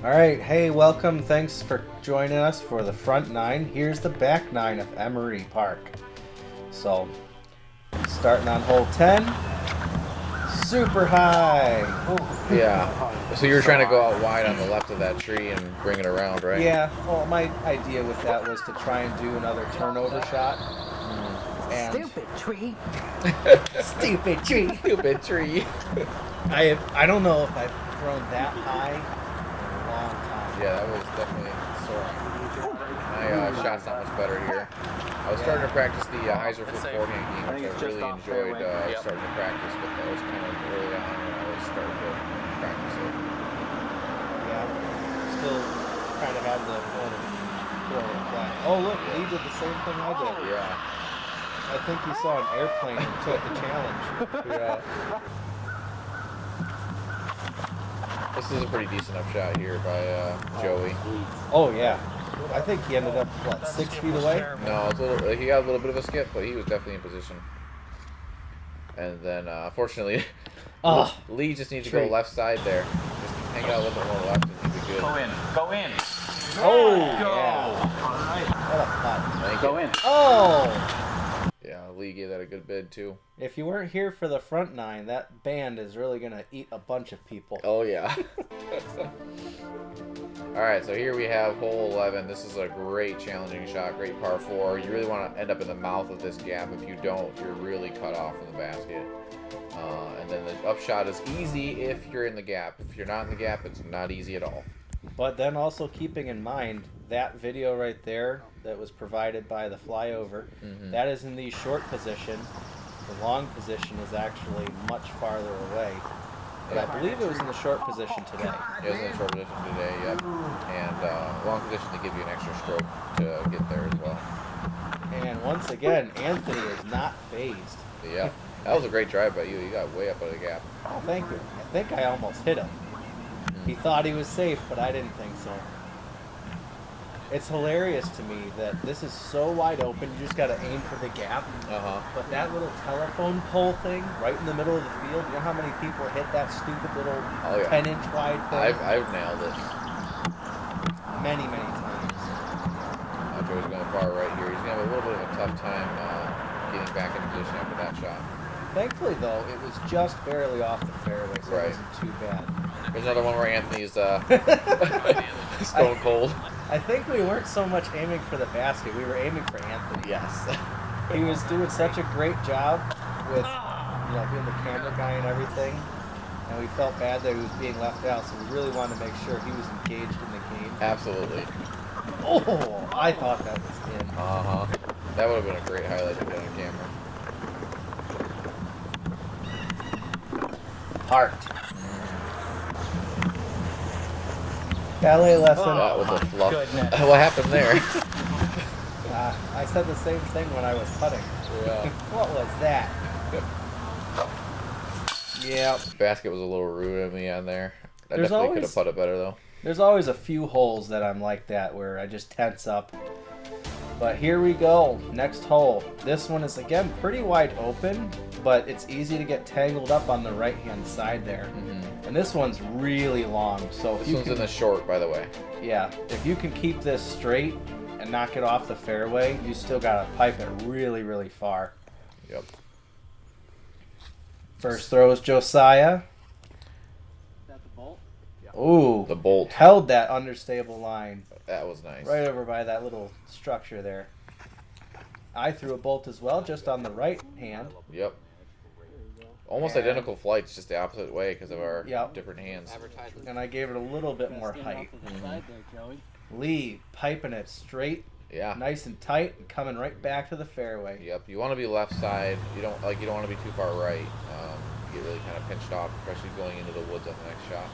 All right, hey, welcome. Thanks for joining us for the front nine. Here's the back nine of Emery Park. So, starting on hole 10, super high. Ooh. Yeah. So you were trying to go out wide on the left of that tree and bring it around, right? Yeah. Well, my idea with that was to try and do another turnover shot. And Stupid tree. Stupid tree. Stupid tree. I don't know if I've thrown that high in a long time. Yeah, that was definitely soaring. My shot's not much better here. I was starting to practice the Heiser flip forehand game, which I really enjoyed starting to practice, but that was kind of early on when I was starting to practice it. Yeah, still kind of had the throw it flat. Oh, look, he did the same thing I did. Yeah. I think he saw an airplane and took the challenge. Yeah. This is a pretty decent up shot here by Joey. Oh, yeah. I think he ended up, what, 6 feet away? No, it's a little, he got a little bit of a skip, but he was definitely in position. And then, unfortunately, Lee just needs to go left side there. Just hang out a little bit more left and he'll be good. Go in. Go in. Oh, Go. yeah. All right. What a putt. Go in. Oh! Yeah, Lee gave that a good bid, too. If you weren't here for the front nine, that band is really going to eat a bunch of people. Oh, yeah. Alright, so here we have hole 11. This is a great challenging shot, great par 4. You really want to end up in the mouth of this gap. If you don't, you're really cut off from the basket. And then the upshot is easy if you're in the gap. If you're not in the gap, it's not easy at all. But then also keeping in mind, that video right there that was provided by the flyover, that is in the short position. The long position is actually much farther away. But I believe it was in the short position today. It was in the short position today, yep. And long position to give you an extra stroke to get there as well. And once again, Anthony is not phased. Yeah, that was a great drive by you. You got way up out of the gap. Oh, thank you. I think I almost hit him. He thought he was safe, but I didn't think so. It's hilarious to me that this is so wide open, you just got to aim for the gap. But that little telephone pole thing right in the middle of the field, you know how many people hit that stupid little 10-inch wide thing? I've nailed it. Many, many times. Joey's going far right here. He's going to have a little bit of a tough time getting back in position after that shot. Thankfully, though, it was just barely off the fairway, so it wasn't too bad. There's another one where Anthony's stone cold. I think we weren't so much aiming for the basket. We were aiming for Anthony. Yes. He was doing such a great job with, being the camera guy and everything. And we felt bad that he was being left out, so we really wanted to make sure he was engaged in the game. Absolutely. Oh, I thought that was in. That would have been a great highlight to get on camera. Heart. Ballet lesson. That was a fluff. Goodness. What happened there? I said the same thing when I was putting. Yeah. What was that? Yeah. Basket was a little rude of me on there. I There's definitely could always- have put it better though. There's always a few holes that I'm like that where I just tense up. But here we go. Next hole. This one is again pretty wide open, but it's easy to get tangled up on the right-hand side there. And this one's really long. So if This one's in the short, by the way. Yeah, if you can keep this straight and knock it off the fairway, you still gotta pipe it really, really far. Yep. First throw is Josiah. Ooh, The bolt. held that understable line That was nice. right over by that little structure there. I threw a bolt as well, just on the right hand. Yep. Almost identical flights, just the opposite way because of our different hands. And I gave it a little bit more height. Lee piping it straight, nice and tight, and coming right back to the fairway. Yep. You want to be left side. You don't want to be too far right. You get really kind of pinched off, especially going into the woods on the next shot.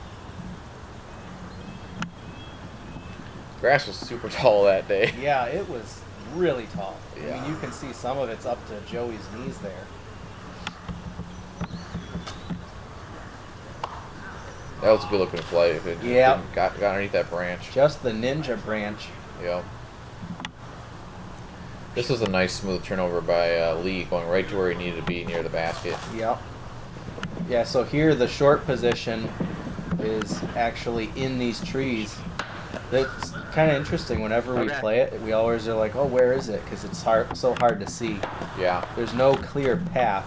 Grass was super tall that day. Yeah, it was really tall. Yeah. I mean, you can see some of it's up to Joey's knees there. That was a good looking flight. If it got underneath that branch. Just the ninja branch. Yep. This was a nice smooth turnover by Lee, going right to where he needed to be near the basket. Yep. Yeah, so here the short position is actually in these trees. That's kind of interesting. Whenever we play it, we always are like, oh, where is it? Because it's so hard to see. Yeah. There's no clear path.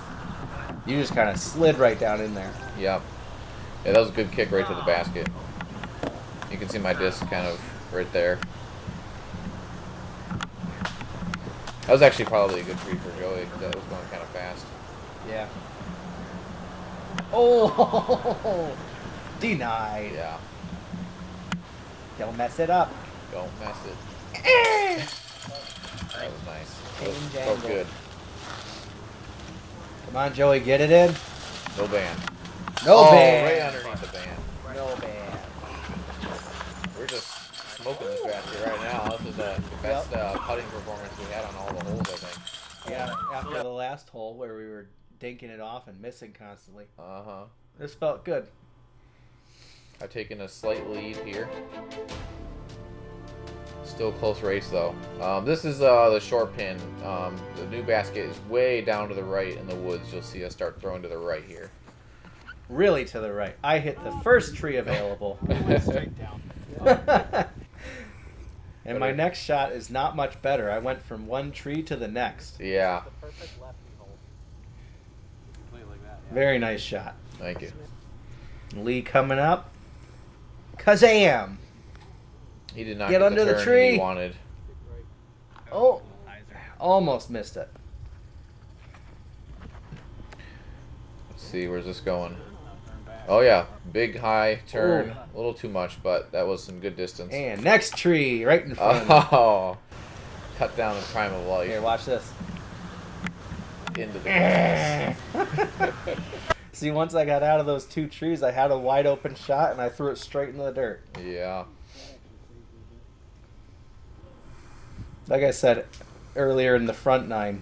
You just kind of slid right down in there. Yep. Yeah, that was a good kick right to the basket. You can see my disc kind of right there. That was actually probably a good tree for Joey because that was going kind of fast. Yeah. Oh, denied. Yeah. Don't mess it up. Don't mess it. That was nice. Change Felt angle. good. Come on, Joey, get it in. No ban. No ban. Right underneath the ban. No ban. We're just smoking this basket right now. This is the best putting performance we had on all the holes, I think. Yeah, after the last hole where we were dinking it off and missing constantly. Uh-huh. This felt good. I've taken a slight lead here. Still close race though. This is the short pin. The new basket is way down to the right in the woods. You'll see us start throwing to the right here. Really to the right. I hit the first tree available. Straight down. And my next shot is not much better. I went from one tree to the next. Yeah. The perfect lefty hole. Play it like that. Yeah. Very nice shot. Thank you. Lee coming up. Kazam! He did not Get get under the turn tree. he wanted. Oh, almost missed it. Let's see, where's this going? Oh yeah, big high turn. Ooh. A little too much, but that was some good distance. And next tree, right in front of me. Oh, cut down the prime of life Here, watch this. into the grass. See, once I got out of those two trees, I had a wide open shot and I threw it straight into the dirt. Yeah. Like I said earlier in the front nine,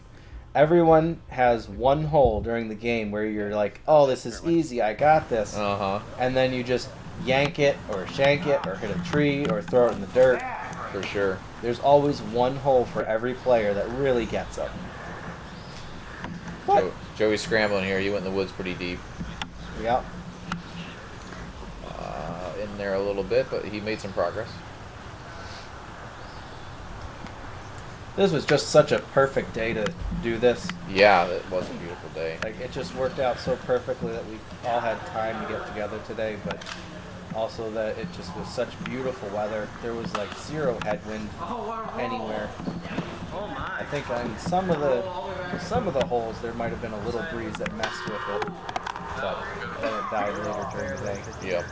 everyone has one hole during the game where you're like, oh, this is easy, I got this. Uh-huh. And then you just yank it or shank it or hit a tree or throw it in the dirt. For sure. There's always one hole for every player that really gets them. What? Joey's scrambling here. He went in the woods pretty deep. Yep. In there a little bit, but he made some progress. This was just such a perfect day to do this. Yeah, it was a beautiful day. Like, it just worked out so perfectly that we all had time to get together today, but also that it just was such beautiful weather. There was like zero headwind anywhere. I think on some of the holes there might have been a little breeze that messed with it, but then it died later during the day. Yep.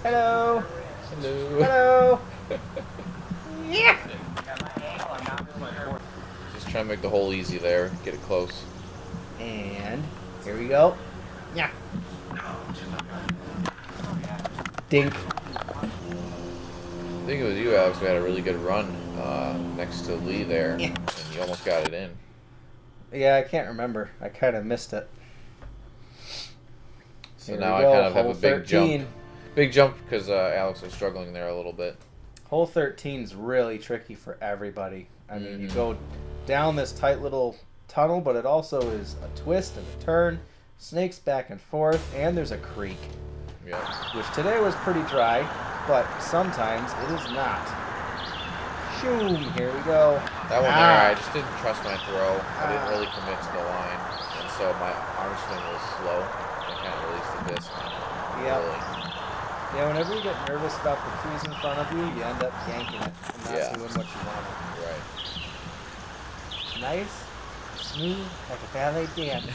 Hello. Hello. Hello. Yeah. Just trying to make the hole easy there. Get it close. And here we go. Yeah. Dink. I think it was you, Alex, who had a really good run next to Lee there, Yeah. and you almost got it in. Yeah, I can't remember. I kind of missed it. So Here now we I go, kind of have hole a big 13. jump. Big jump because Alex was struggling there a little bit. Hole 13 is really tricky for everybody. I mean, you Mhm. go down this tight little tunnel, but it also is a twist and a turn, snakes back and forth, and there's a creek, Yeah. which today was pretty dry, but sometimes it is not. Shoom, here we go. That one Ah. there, I just didn't trust my throw. I didn't really commit to the line, and so my arm swing was slow. I kind of released the disc. Yep. Really. Yeah, whenever you get nervous about the trees in front of you, you end up yanking it and not Yeah. doing what you wanted. Right. Nice, smooth, like a ballet dance.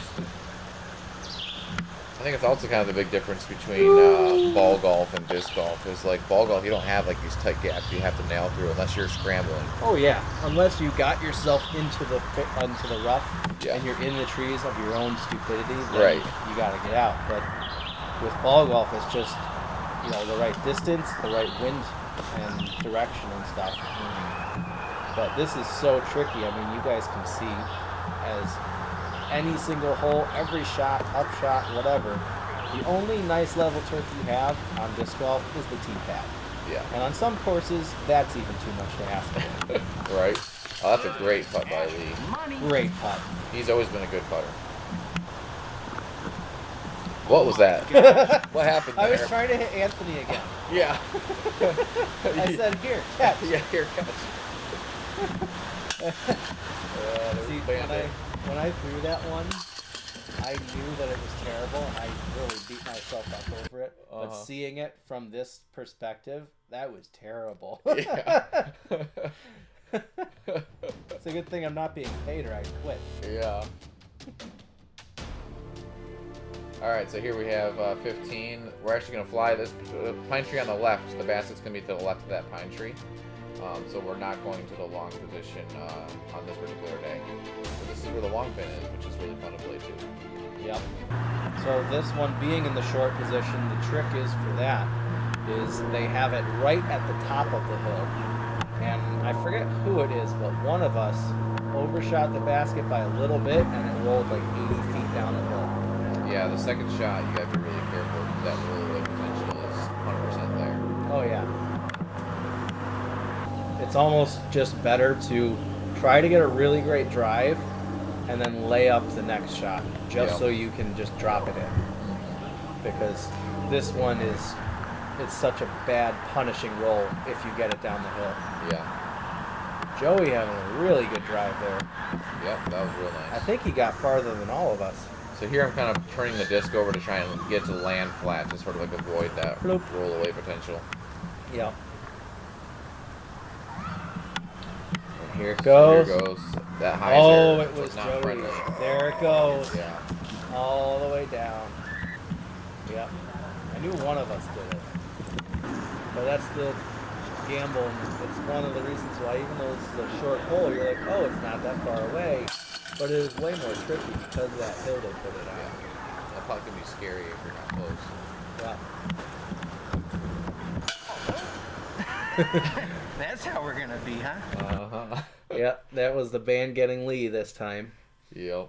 I think it's also kind of the big difference between ball golf and disc golf. Is like ball golf, you don't have like these tight gaps you have to nail through unless you're scrambling. Oh yeah, unless you got yourself into the rough Yeah. and you're in the trees of your own stupidity, then Right. you got to get out. But with ball golf, it's just the right distance, the right wind and direction and stuff. But this is so tricky. I mean, you guys can see as any single hole, every shot, upshot, whatever. The only nice level turf you have on disc golf is the tee pad. Yeah. And on some courses, that's even too much to ask for. Right. Oh, that's a great putt by Lee. Great putt. He's always been a good putter. What was that? What happened there? I was trying to hit Anthony again. Yeah. I said, here, catch. Yeah, here, catch. See, when I threw that one, I knew that it was terrible, and I really beat myself up over it. But seeing it from this perspective, that was terrible. Yeah. It's a good thing I'm not being paid or I'd quit. Yeah. Alright, so here we have 15. We're actually going to fly this pine tree on the left. The basket's going to be to the left of that pine tree. So we're not going to the long position on this particular day. So this is where the long pin is, which is really fun to play too. Yep. So this one being in the short position, the trick is for that is they have it right at the top of the hill. And I forget who it is, but one of us overshot the basket by a little bit and it rolled like 80 feet down the hill. Yeah, the second shot, you got to be really careful because that rollaway potential is 100% there. Oh, yeah. It's almost just better to try to get a really great drive and then lay up the next shot just so you can just drop it in. Because this one it's such a bad punishing roll if you get it down the hill. Yeah. Joey having a really good drive there. Yep, that was real nice. I think he got farther than all of us. So here I'm kind of turning the disc over to try and get to land flat to sort of like avoid that Bloop. roll away potential. Yep. And here it goes. Here goes that high. Oh, it was not Joey. friendly. There it goes. Yeah. All the way down. Yep. I knew one of us did it. But that's the gamble, and it's one of the reasons why, even though this is a short hole, you're like, oh, it's not that far away. But it is way more tricky because of that hill they put it on. That puck can be scary if you're not close. Yeah. That's how we're gonna be, huh? Uh-huh. Yeah, that was the band getting Lee this time. Yep.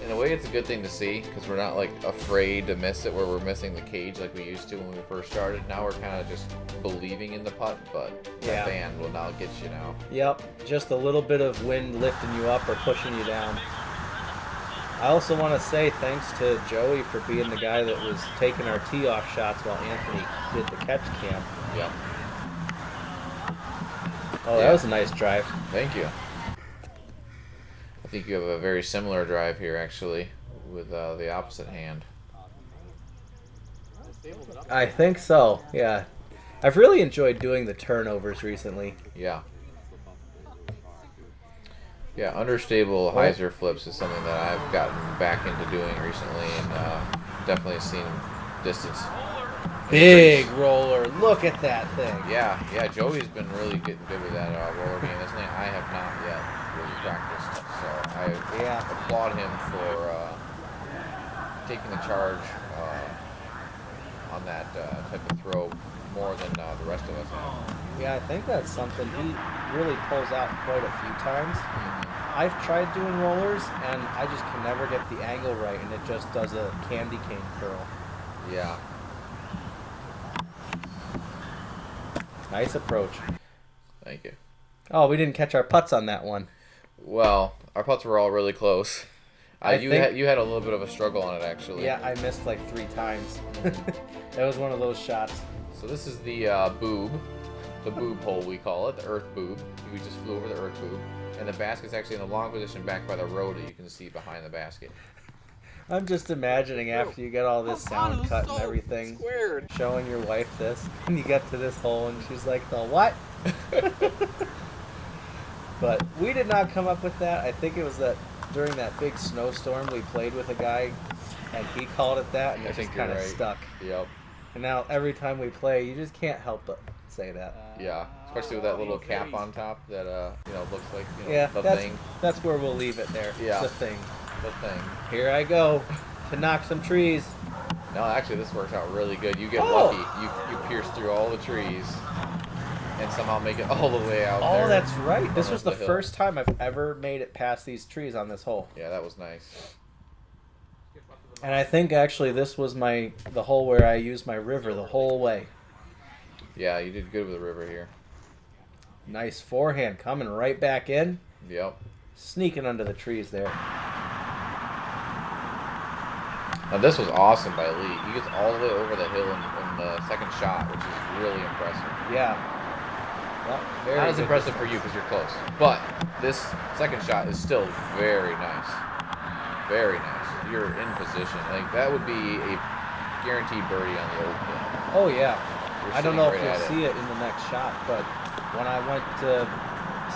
In a way, it's a good thing to see because we're not like afraid to miss it where we're missing the cage like we used to when we first started. Now we're kind of just believing in the putt, but that band will now get you now. Yep, just a little bit of wind lifting you up or pushing you down. I also want to say thanks to Joey for being the guy that was taking our tee-off shots while Anthony did the catch cam. Yep. Oh, that was a nice drive. Thank you. I think you have a very similar drive here, actually, with the opposite hand. I think so, yeah. I've really enjoyed doing the turnovers recently. Yeah. Yeah, understable hyzer flips is something that I've gotten back into doing recently and definitely seen distance. Big roller. Look at that thing. Yeah, Joey's been really getting good with that roller game. This thing I have not yet really practiced. So I applaud him for taking the charge on that type of throw more than the rest of us have. Yeah, I think that's something he really pulls out quite a few times. I've tried doing rollers, and I just can never get the angle right, and it just does a candy cane curl. Yeah. Nice approach. Thank you. Oh, we didn't catch our putts on that one. Well, our putts were all really close. You had a little bit of a struggle on it, actually. Yeah, I missed like 3 times. That was one of those shots. So this is the boob. The boob hole, we call it. The earth boob. We just flew over the earth boob. And the basket's actually in the long position back by the road that you can see behind the basket. I'm just imagining after you get all this sound cut and everything, showing your wife this, and you get to this hole, and she's like, the what? But we did not come up with that. I think it was that during that big snowstorm we played with a guy, and he called it that, and it just kind of stuck. Yep. And now every time we play, you just can't help but say that. Yeah, especially with that little cap on top that looks like the that's, thing. That's where we'll leave it there. Yeah. The thing. The thing. Here I go to knock some trees. No, actually, this works out really good. You get lucky. You pierce through all the trees and somehow make it all the way out there. Oh, that's right. This was the hill. first time I've ever made it past these trees on this hole. Yeah, that was nice. And I think actually this was the hole where I used my river the whole way. Yeah, you did good with the river here. Nice forehand coming right back in. Yep. Sneaking under the trees there. Now this was awesome by Lee. He gets all the way over the hill in the second shot, which is really impressive. Yeah. Yep, very Not as good impressive for distance. you because you're close, but this second shot is still very nice. Very nice. You're in position. Like that would be a guaranteed birdie on the old pin. Oh yeah. You're I don't sitting know right if at you'll see it in the next shot, but when I went to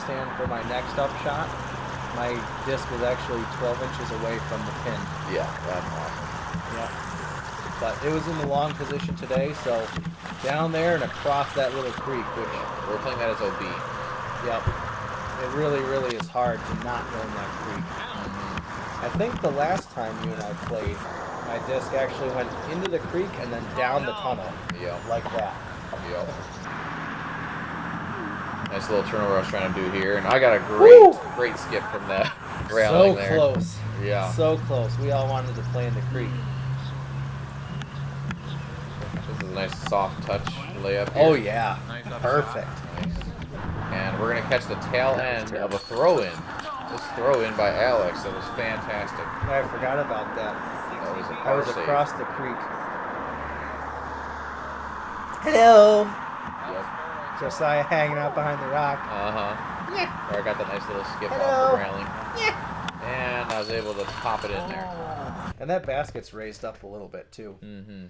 stand for my next up shot, my disc was actually 12 inches away from the pin. Yeah, that's awesome. Yeah. But it was in the long position today, so down there and across that little creek, which, We're playing that as OB. yep, it really, really is hard to not go in that creek. I think the last time you and I played, my disc actually went into the creek and then down the tunnel, Yep. like that. Yep. Nice little turnover I was trying to do here, and I got a great skip from that railing So there. close. Yeah. So close. We all wanted to play in the creek. This is a nice soft touch layup here. Oh yeah. Nice up Perfect. Nice. And we're gonna catch the tail end of a throw-in. This throw-in by Alex, that was fantastic. I forgot about that. That was a I par was save. across the creek. Hello. Yep. Josiah hanging out behind the rock. Where I got that nice little skip Hello. off the railing. And I was able to pop it in there. And that basket's raised up a little bit too. Mm-hmm.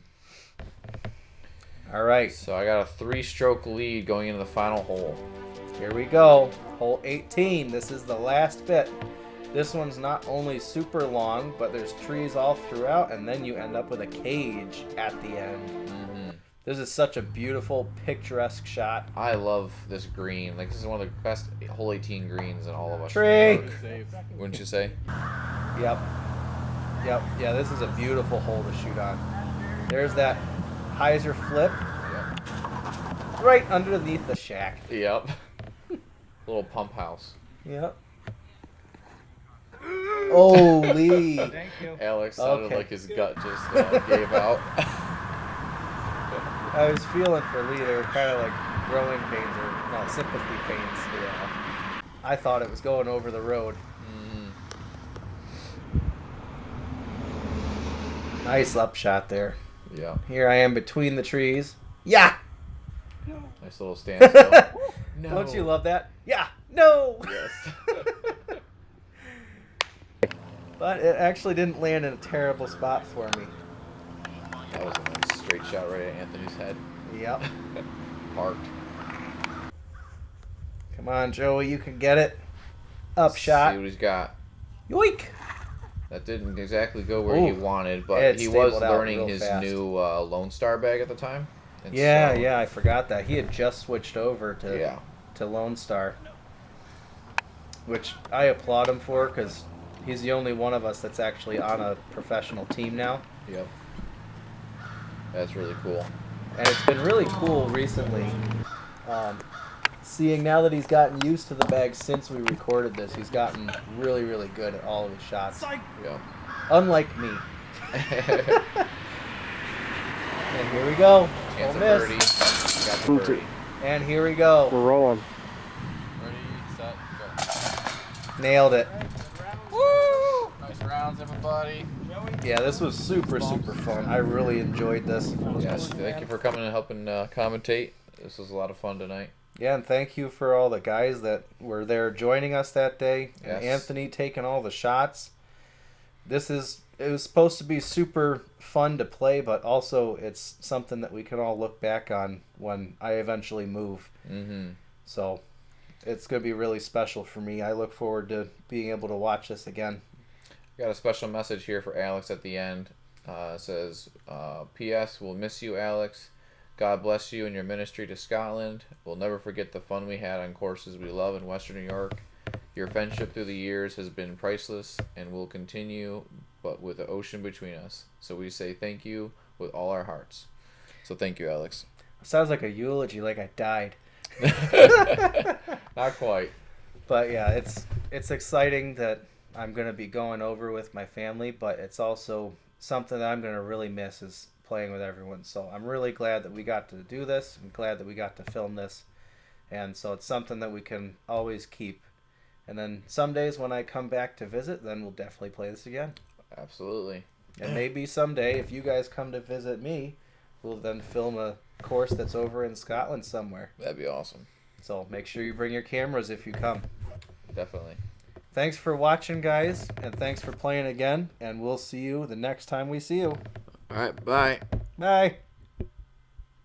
All right, So I got a 3-stroke lead going into the final hole. here we go. Hole 18. This is the last bit. This one's not only super long, but there's trees all throughout, and then you end up with a cage at the end. Mm-hmm. This is such a beautiful, picturesque shot. I love this green. Like, this is one of the best hole 18 greens in all of us. Tree. Wouldn't you say? Yep. Yep. Yeah, this is a beautiful hole to shoot on. There's that hyzer flip Yep. right underneath the shack. Yep. Little pump house. Yep. Holy. Thank you. Alex sounded Okay. like his gut just gave out. I was feeling for Lee. They were kind of like growing pains or no sympathy pains. Yeah. I thought it was going over the road. Nice up shot there. Yeah. Here I am between the trees. Yeah. Nice little standstill. No. Don't you love that? Yeah. No. Yes. But it actually didn't land in a terrible spot for me. That was a nice straight shot right at Anthony's head. Yep. Parked. Come on, Joey. You can get it. Up shot. See what he's got. Yoink. That didn't exactly go where he Ooh. wanted, but It he was stabled out learning real his fast. new Lone Star bag at the time. And Yeah, so- yeah. I forgot that. He had just switched over to Yeah. Lone Star. Which I applaud him for because he's the only one of us that's actually on a professional team now. Yep. That's really cool. And it's been really cool recently, seeing now that he's gotten used to the bag since we recorded this. He's gotten really, really good at all of his shots. Yep. Unlike me. And here we go. Chance of Don't birdie. miss. Got the birdie. And here we go. We're rolling. Ready, set, go. Nailed it. Woo! Nice rounds, everybody. Yeah, this was super, super fun. I really enjoyed this. Yes, thank you for coming and helping commentate. This was a lot of fun tonight. Yeah, and thank you for all the guys that were there joining us that day. And Yes. Anthony taking all the shots. It was supposed to be super fun to play, but also it's something that we can all look back on when I eventually move. Mm-hmm. So it's going to be really special for me. I look forward to being able to watch this again. Got a special message here for Alex at the end. It says, P.S. We'll miss you, Alex. God bless you and your ministry to Scotland. We'll never forget the fun we had on courses we love in Western New York. Your friendship through the years has been priceless and will continue, but with the ocean between us. So we say thank you with all our hearts. So thank you, Alex. Sounds like a eulogy, like I died. Not quite. But yeah, it's exciting that I'm going to be going over with my family, but it's also something that I'm going to really miss is playing with everyone. So I'm really glad that we got to do this. I'm glad that we got to film this. And so it's something that we can always keep. And then some days when I come back to visit, then we'll definitely play this again. Absolutely. And maybe someday, if you guys come to visit me, we'll then film a course that's over in Scotland somewhere. That'd be awesome. So make sure you bring your cameras if you come. Definitely. Thanks for watching, guys, and thanks for playing again. And we'll see you the next time we see you. All right, bye. Bye.